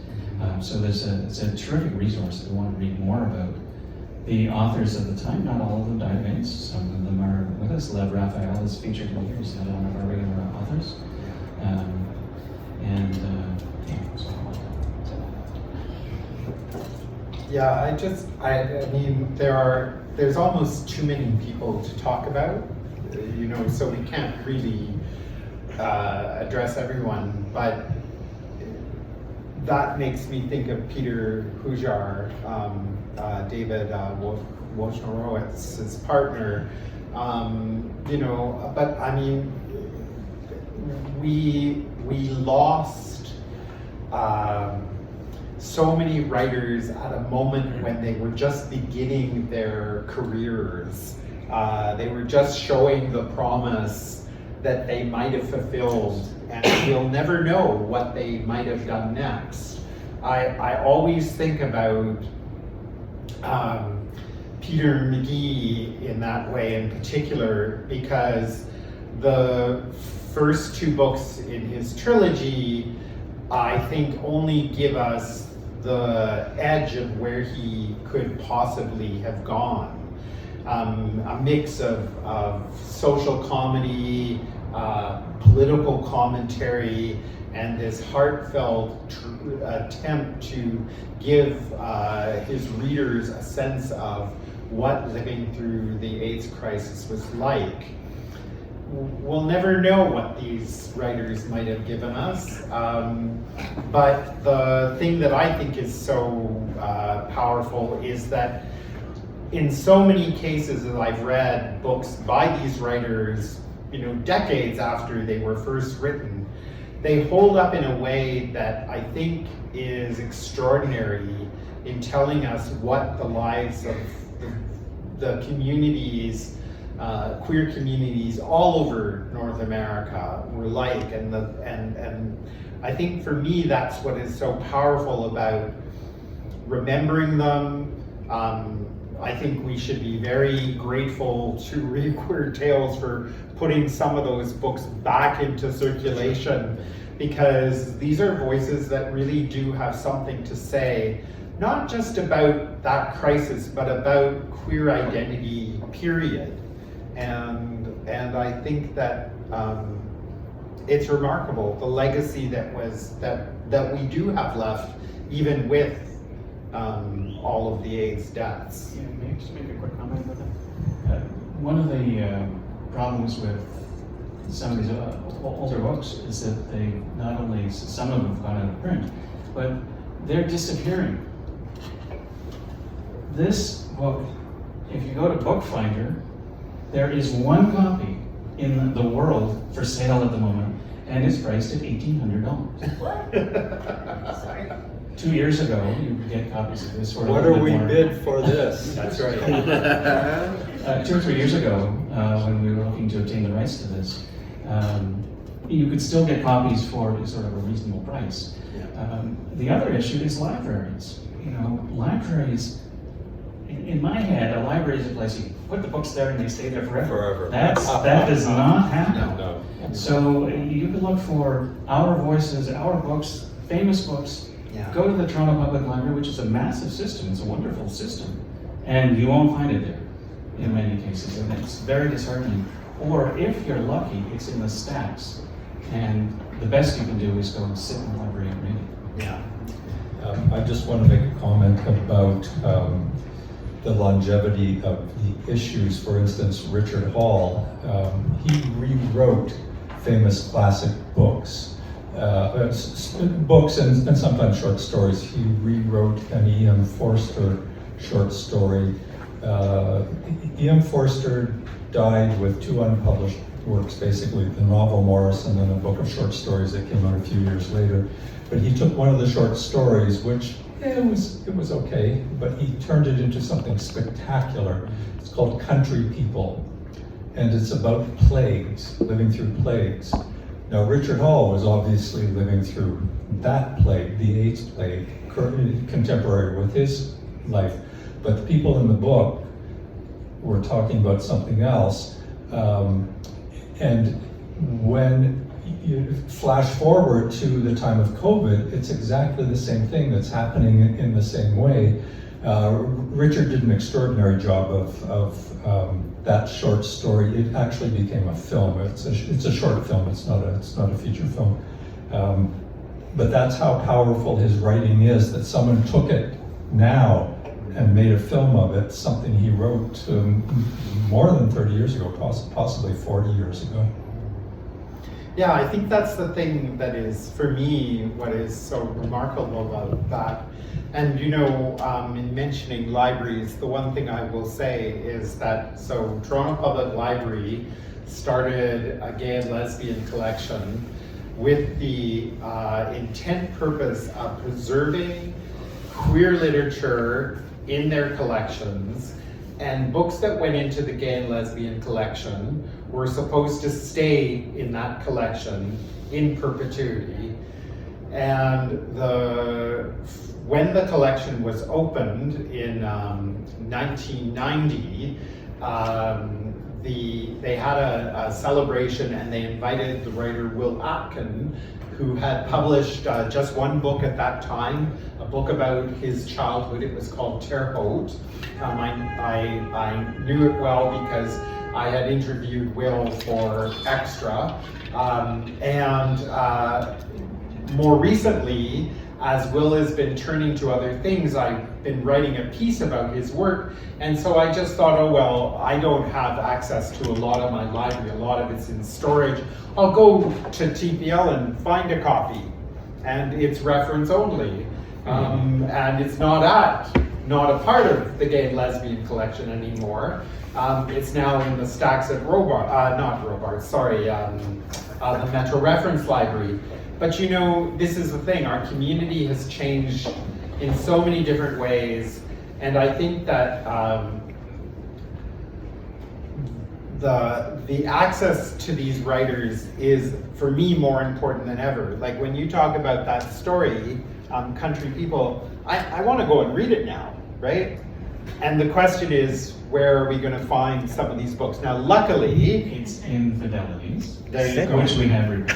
Speaker 3: So it's a terrific resource if you want to read more about the authors of the time. Not all of them died of AIDS. Some of them are with us. Lev Raphael is featured in here. He's one of our regular authors.
Speaker 1: Yeah, I mean, there's almost too many people to talk about, so we can't really address everyone, but that makes me think of Peter Hujar, David Wojnarowicz's partner, but I mean, we lost so many writers at a moment when they were just beginning their careers. They were just showing the promise that they might have fulfilled, and we'll never know what they might have done next. I always think about Peter McGee in that way in particular, because the first two books in his trilogy, I think, only give us the edge of where he could possibly have gone. A mix of social comedy, political commentary, and this heartfelt attempt to give his readers a sense of what living through the AIDS crisis was like. We'll never know what these writers might have given us, but the thing that I think is so powerful is that in so many cases that I've read books by these writers, decades after they were first written, they hold up in a way that I think is extraordinary in telling us what the lives of the communities, queer communities all over North America were like, and I think for me that's what is so powerful about remembering them. I think we should be very grateful to ReQueered Tales for putting some of those books back into circulation, because these are voices that really do have something to say, not just about that crisis, but about queer identity, period. And I think that it's remarkable, the legacy that we do have left, even with all of the AIDS deaths.
Speaker 3: Yeah, may I just make a quick comment about that? One of the problems with some of these older books is that they not only, some of them have gone out of print, but they're disappearing. This book, if you go to Bookfinder, there is one copy in the world for sale at the moment, and it's priced at $1,800.
Speaker 6: What? Sorry.
Speaker 3: 2 years ago, you could get copies of this for a
Speaker 2: What
Speaker 3: little
Speaker 2: are
Speaker 3: bit
Speaker 2: we
Speaker 3: more.
Speaker 2: bid for this?
Speaker 3: That's right. 2 or 3 years ago, when we were looking to obtain the rights to this, you could still get copies for sort of a reasonable price. The other issue is libraries. Libraries, in my head, a library is a place you put the books there and they stay there forever.
Speaker 2: Forever.
Speaker 3: That does not happen.
Speaker 2: No.
Speaker 3: So you can look for our voices, our books, famous books.
Speaker 1: Yeah.
Speaker 3: Go to the Toronto Public Library, which is a massive system. It's a wonderful system, and you won't find it there in many cases, and it's very disheartening. Or if you're lucky, it's in the stacks, and the best you can do is go and sit in the library and read it.
Speaker 1: Yeah.
Speaker 4: I just want to make a comment about the longevity of the issues. For instance, Richard Hall, he rewrote famous classic books. Books and sometimes short stories. He rewrote an E.M. Forster short story. E.M. Forster died with 2 unpublished works, basically the novel Morrison and a book of short stories that came out a few years later. But he took one of the short stories, which It was okay, but he turned it into something spectacular. It's called Country People, and it's about plagues, living through plagues. Now, Richard Hall was obviously living through that plague, the AIDS plague, contemporary with his life, but the people in the book were talking about something else. And when you flash forward to the time of COVID, it's exactly the same thing that's happening in the same way. Richard did an extraordinary job of that short story. It actually became a film. It's a short film. It's not a feature film. But that's how powerful his writing is. That someone took it now and made a film of it. Something he wrote more than 30 years ago, possibly 40 years ago.
Speaker 1: Yeah, I think that's the thing that is, for me, what is so remarkable about that. And in mentioning libraries, the one thing I will say is that, so Toronto Public Library started a gay and lesbian collection with the intent purpose of preserving queer literature in their collections, and books that went into the gay and lesbian collection were supposed to stay in that collection in perpetuity. And when the collection was opened in 1990, they had a celebration, and they invited the writer Will Atkin, who had published just one book at that time, a book about his childhood. It was called Terre Haute. I knew it well because I had interviewed Will for Extra. More recently, as Will has been turning to other things, I've been writing a piece about his work, and so I just thought, oh well, I don't have access to a lot of my library, a lot of it's in storage. I'll go to TPL and find a copy, and it's reference only, and it's not a part of the gay and lesbian collection anymore. It's now in the stacks at the Metro Reference Library. But this is the thing, our community has changed in so many different ways, and I think that the access to these writers is, for me, more important than ever. Like when you talk about that story, Country People, I want to go and read it now, right? And the question is, where are we going to find some of these books? Now, luckily,
Speaker 3: It's Infidelities,
Speaker 1: there you go.
Speaker 3: which we have read.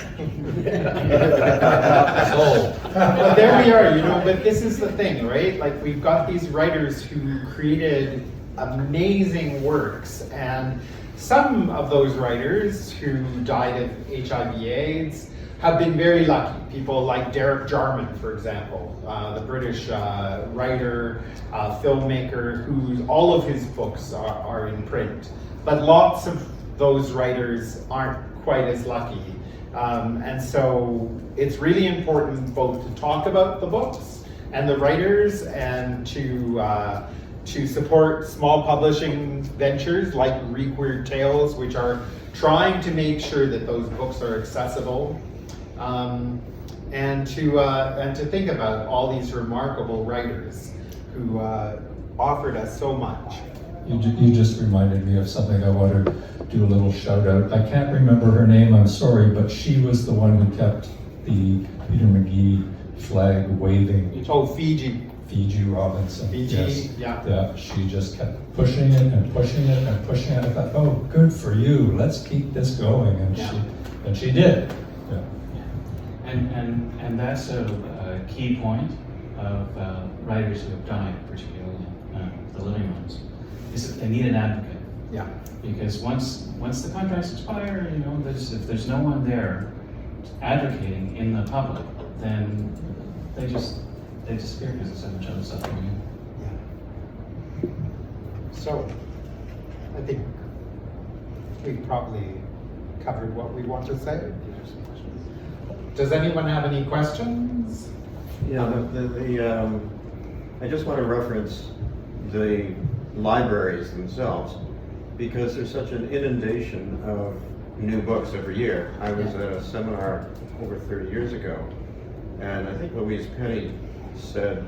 Speaker 1: Well, there we are, but this is the thing, right? Like, we've got these writers who created amazing works, and some of those writers who died of HIV/AIDS have been very lucky. People like Derek Jarman, for example, the British writer, filmmaker, all of his books are in print. But lots of those writers aren't quite as lucky. And so it's really important both to talk about the books and the writers, and to support small publishing ventures like ReQueered Tales, which are trying to make sure that those books are accessible. And to think about all these remarkable writers who offered us so much.
Speaker 4: You just reminded me of something. I want to do a little shout out. I can't remember her name, I'm sorry, but she was the one who kept the Peter McGee flag waving.
Speaker 1: Oh, Fiji
Speaker 4: Robinson.
Speaker 1: Yes.
Speaker 4: Yeah, she just kept pushing it and pushing it and pushing it. I thought, oh, good for you. Let's keep this going, and she did. Yeah.
Speaker 3: And that's a key point of writers who have died, particularly the living ones, is that they need an advocate.
Speaker 1: Yeah.
Speaker 3: Because once the contracts expire, if there's no one there advocating in the public, then they disappear because of so much other stuff going on.
Speaker 1: Yeah. So, I think we've probably covered what we want to say. Does anyone have any questions?
Speaker 7: Yeah, I just want to reference the libraries themselves, because there's such an inundation of new books every year. I was at a seminar over 30 years ago, and I think Louise Penny said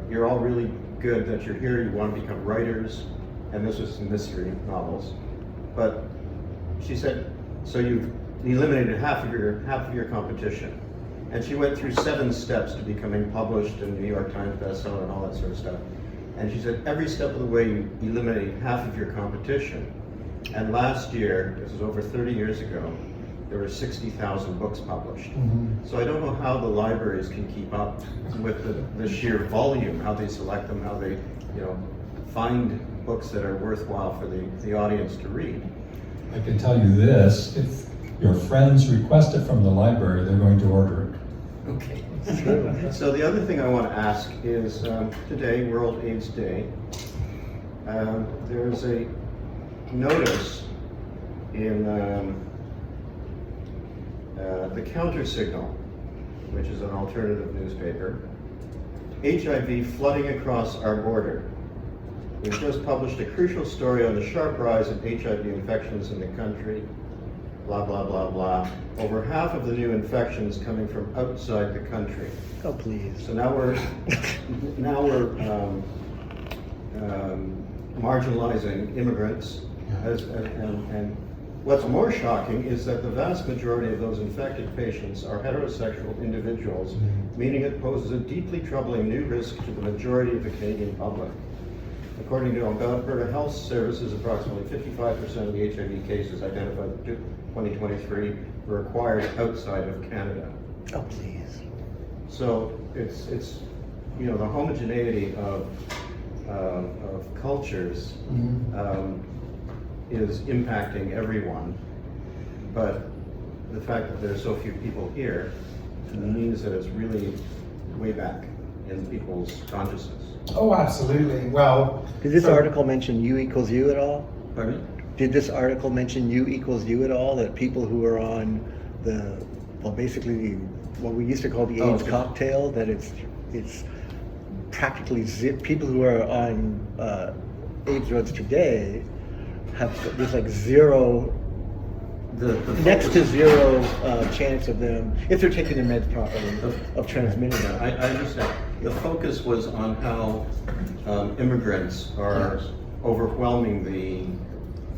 Speaker 7: You're all really good that you're here, you want to become writers, and this was some mystery novels. But she said, so you've eliminated half of your competition. And she went through 7 steps to becoming published in New York Times bestseller and all that sort of stuff. And she said, every step of the way you eliminate half of your competition. And last year, this was over 30 years ago, there were 60,000 books published. So I don't know how the libraries can keep up with the sheer volume, how they select them, how they, find books that are worthwhile for the audience to read.
Speaker 4: I can tell you this, if your friends request it from the library, they're going to order it.
Speaker 7: Okay. So the other thing I want to ask is, today, World AIDS Day, there's a notice in the Counter Signal, which is an alternative newspaper, HIV flooding across our border. We've just published a crucial story on the sharp rise of HIV infections in the country, blah, blah, blah, blah. Over half of the new infections coming from outside the country.
Speaker 5: Oh, please.
Speaker 7: So now we're marginalizing immigrants, and what's more shocking is that the vast majority of those infected patients are heterosexual individuals, meaning it poses a deeply troubling new risk to the majority of the Canadian public. According to Alberta Health Services, approximately 55% of the HIV cases identified in 2023 were acquired outside of Canada.
Speaker 5: Oh, please.
Speaker 7: So it's the homogeneity of cultures is impacting everyone, but the fact that there's so few people here means that it's really way back in people's consciousness.
Speaker 1: Oh, absolutely. Well,
Speaker 5: Did this article mention U equals U at all?
Speaker 7: Pardon me?
Speaker 5: Did this article mention U equals U at all? That people who are on basically what we used to call the AIDS cocktail, that it's practically people who are on AIDS drugs today there's like zero, next to zero chance of them, if they're taking their meds properly, of transmitting it.
Speaker 7: I understand. The focus was on how immigrants are overwhelming the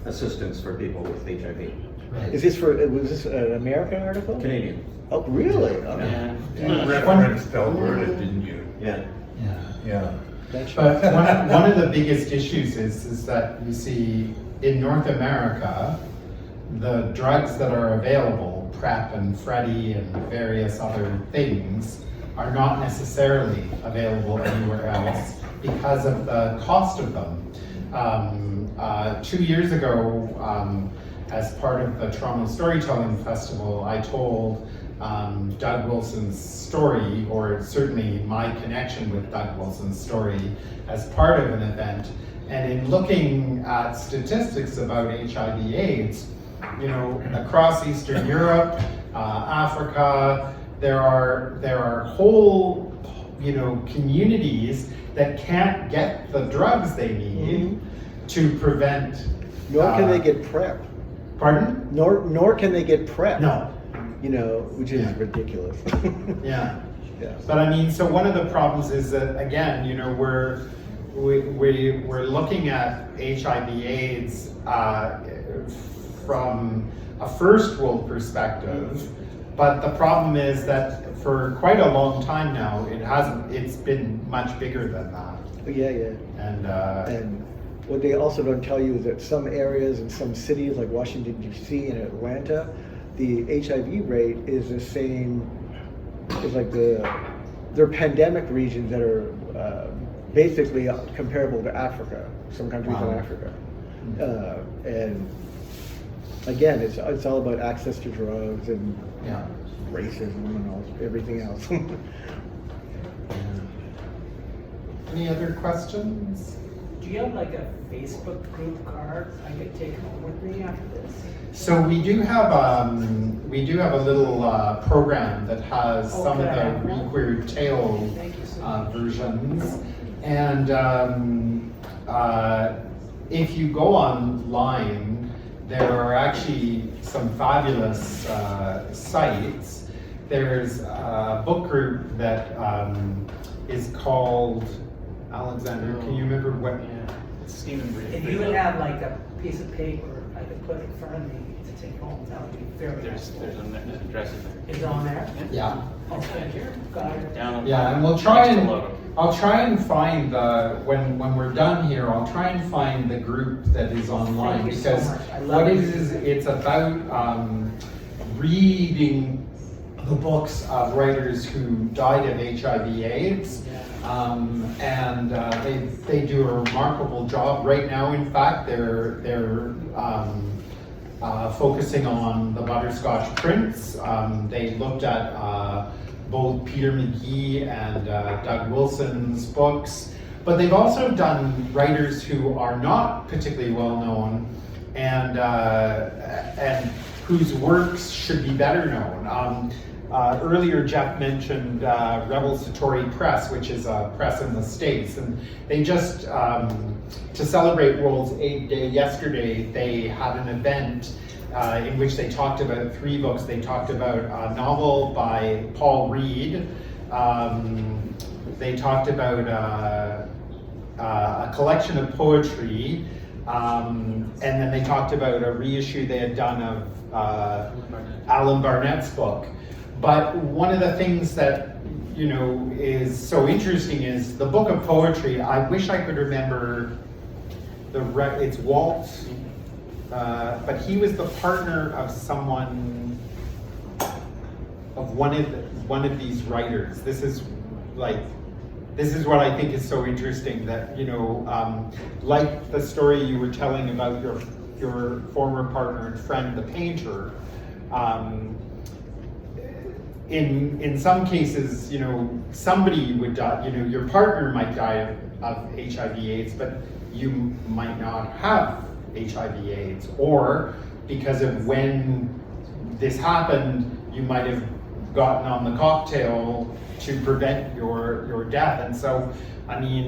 Speaker 7: assistance for people with HIV.
Speaker 5: Was this an American article?
Speaker 7: Canadian.
Speaker 5: Oh, really?
Speaker 7: Yeah.
Speaker 8: You referenced Alberta, didn't you?
Speaker 7: Yeah.
Speaker 8: Yeah.
Speaker 1: But one of the biggest issues is that you see in North America, the drugs that are available, PrEP and Freddie and various other things, are not necessarily available anywhere else because of the cost of them. 2 years ago, as part of the Toronto Storytelling Festival, I told Doug Wilson's story, or certainly my connection with Doug Wilson's story as part of an event. And in looking at statistics about HIV/AIDS, across Eastern Europe, Africa, there are whole, communities that can't get the drugs they need to prevent.
Speaker 5: Nor can they get PrEP.
Speaker 1: Pardon?
Speaker 5: Nor can they get PrEP.
Speaker 1: No.
Speaker 5: Which is ridiculous.
Speaker 1: Yeah.
Speaker 5: Yeah.
Speaker 1: But I mean, so one of the problems is that, again, we're looking at HIV/AIDS from a first world perspective, but the problem is that for quite a long time now, it's been much bigger than that.
Speaker 5: Yeah. And what they also don't tell you is that some areas in some cities like Washington, D.C. and Atlanta, the HIV rate is the same as like they're pandemic regions that are basically comparable to Africa, some countries in Africa. And again, it's all about access to drugs and racism and everything else.
Speaker 1: Any other questions?
Speaker 6: Do you have like a Facebook group card I could take home with me after this?
Speaker 1: So we do have a little program that has some of the ReQueered Tales versions, and if you go online, there are actually some fabulous sites. There's a book group that is called, Alexander, can you remember what?
Speaker 3: Yeah, it's Stephen Breed.
Speaker 6: If you would have like a piece of paper, I could put it in front of me to take home, that would be very
Speaker 3: There's
Speaker 6: helpful.
Speaker 3: an address in there.
Speaker 6: Is it on there?
Speaker 1: Yeah.
Speaker 6: Okay, got it.
Speaker 3: Down on
Speaker 1: Yeah, and we'll try
Speaker 3: next to
Speaker 1: and,
Speaker 3: logo.
Speaker 1: I'll try and find when we're done here, I'll try and find the group that is online,
Speaker 6: Thank you so
Speaker 1: because
Speaker 6: much. I love
Speaker 1: what it
Speaker 6: it.
Speaker 1: is, it's about reading the books of writers who died of HIV/AIDS. And they do a remarkable job. Right now, in fact, they're focusing on the Butterscotch Prince. They looked at both Peter McGee and Doug Wilson's books, but they've also done writers who are not particularly well known and whose works should be better known. Earlier, Jeff mentioned Rebel Satori Press, which is a press in the States, and they just, to celebrate World's AIDS Day yesterday, they had an event in which they talked about 3 books. They talked about a novel by Paul Reed, they talked about a collection of poetry, and then they talked about a reissue they had done of Alan Barnett's book. But one of the things that, you know, is so interesting is the book of poetry. I wish I could remember it's Walt, but he was the partner of someone, of one of these writers. This is what I think is so interesting, that, you know, like the story you were telling about your former partner and friend, the painter. In some cases, you know, somebody would die, you know, your partner might die of HIV/AIDS, but you might not have HIV/AIDS, or because of when this happened, you might have gotten on the cocktail to prevent your death. And so, I mean,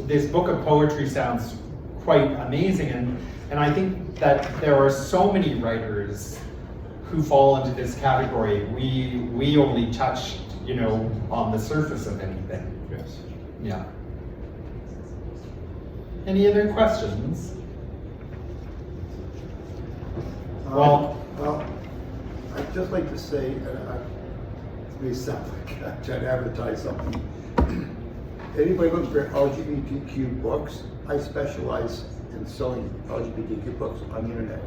Speaker 1: this book of poetry sounds quite amazing, and I think that there are so many writers who fall into this category. We only touched, you know, on the surface of anything.
Speaker 2: Yes.
Speaker 1: Yeah. Any other questions? Well,
Speaker 9: I'd just like to say, it may sound like I'm trying to advertise something. Anybody looking for LGBTQ books, I specialize in selling LGBTQ books on the internet.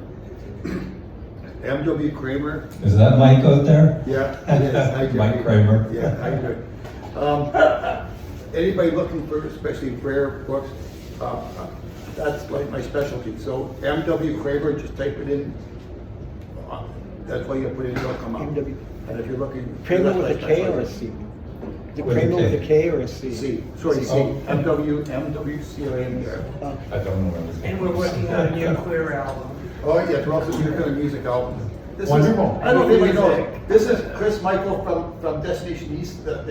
Speaker 9: M.W. Kramer.
Speaker 4: Is that Mike out there?
Speaker 9: Yeah, yes, I do.
Speaker 4: Mike Kramer.
Speaker 9: Yeah, I do. Anybody looking for especially rare books, that's like my specialty. So M.W. Kramer, just type it in. That's why you put it in, it'll come up.
Speaker 5: M.W.
Speaker 9: And if you're looking.
Speaker 5: Kramer with a
Speaker 9: that's
Speaker 5: K
Speaker 9: my
Speaker 5: or a
Speaker 9: specialty.
Speaker 5: C? The
Speaker 4: With a
Speaker 5: Kramer with
Speaker 4: K.
Speaker 5: a K or a C?
Speaker 9: C, sorry, C.
Speaker 4: Oh.
Speaker 9: M.W.C.R.A.M.E.R.
Speaker 4: I don't know.
Speaker 6: And we're working on a new queer album.
Speaker 9: Oh, yes, we're also doing a music album. This
Speaker 1: Wonderful.
Speaker 9: Is, I don't know if anybody knows. This is Chris Michael from Destination East, the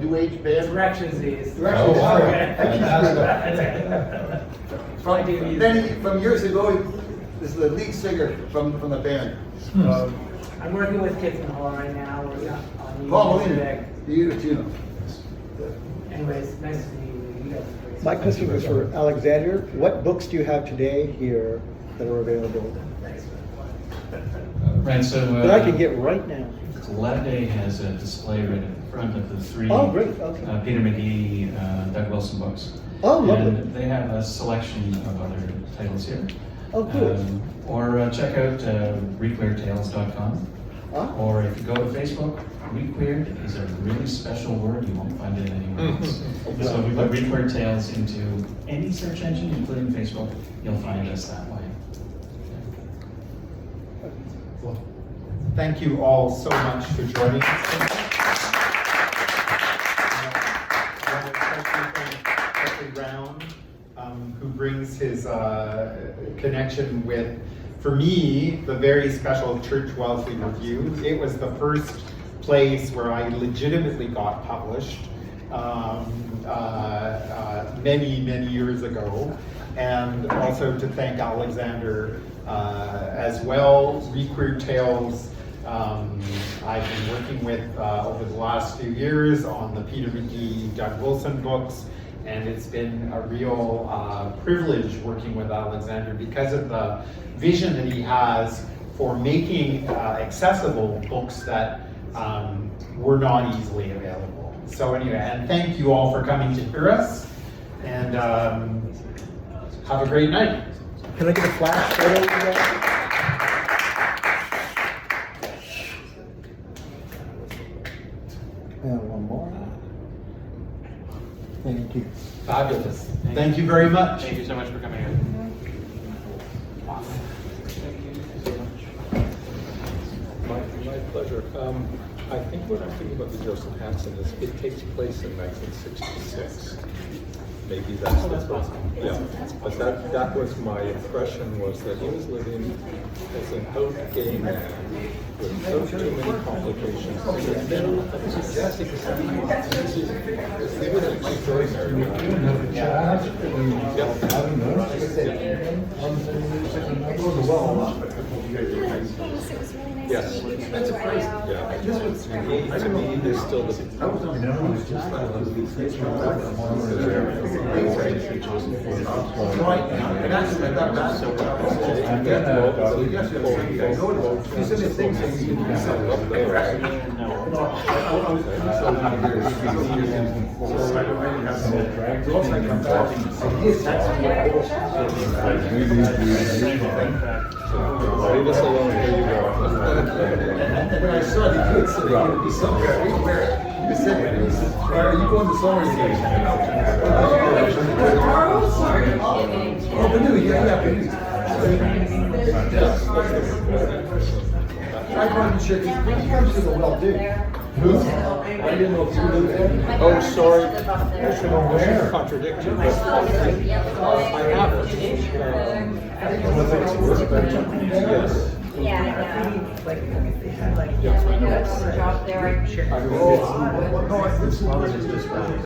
Speaker 9: New Age band.
Speaker 6: Directions is.
Speaker 9: Directions.
Speaker 4: Oh, wow.
Speaker 9: Fantastic. From years ago, this is the lead singer from the band.
Speaker 6: I'm working with Kids in the Hall right now. We're on
Speaker 9: Paul
Speaker 6: music.
Speaker 9: Molina, you know.
Speaker 6: Anyways, nice to meet you. You guys are great.
Speaker 5: My question was for Alexander. What books do you have today here that are available
Speaker 3: Right, so.
Speaker 5: that I can get right now?
Speaker 3: Glad Day has a display right at the front of the 3
Speaker 5: Oh, great, okay.
Speaker 3: Peter McGee, Doug Wilson books.
Speaker 5: Oh, lovely.
Speaker 3: And they have a selection of other titles here.
Speaker 5: Oh, cool.
Speaker 3: Or check out ReQueeredTales.com.
Speaker 5: Ah.
Speaker 3: Or if you go to Facebook, ReQueered is a really special word. You won't find it anywhere else. So if you put ReQueered Tales into any search engine, including Facebook, you'll find us that way.
Speaker 1: well, thank you all so much for joining us tonight. Jeffrey Brown, who brings his connection with, for me, the very special Church Wellesley Review. It was the first place where I legitimately got published many, many years ago. And also to thank Alexander as well. ReQueered Tales I've been working with over the last few years on the Peter McGee, Doug Wilson books, and it's been a real privilege working with Alexander because of the vision that he has for making accessible books that were not easily available. So anyway, and thank you all for coming to hear us, and have a great night.
Speaker 5: Can I get a flash photo of that? And one more. Thank you.
Speaker 1: Fabulous. Thank you very much.
Speaker 3: Thank you so much for coming in.
Speaker 2: My pleasure. I think what I'm thinking about the Joseph Hansen is it takes place in 1966. Maybe that's the first. Yeah, but that was my impression, was that he was living as an out gay man with too many complications. He was an extraordinary Yes. That's a phrase. Yeah. To me, there's still the. Leave us alone. Here you go.
Speaker 9: When I saw the kids, so they're going to be somewhere. He said, are you going to summer season? Oh, Benue, yeah. I wasn't sure, he comes to the well-do. Who? I didn't know if you knew that.
Speaker 2: Oh, sorry. I should contradict you, but I haven't. Yes.
Speaker 10: Yeah, I know. Like, if they had like, yeah, job there, I'm sure.
Speaker 9: Oh, no, it's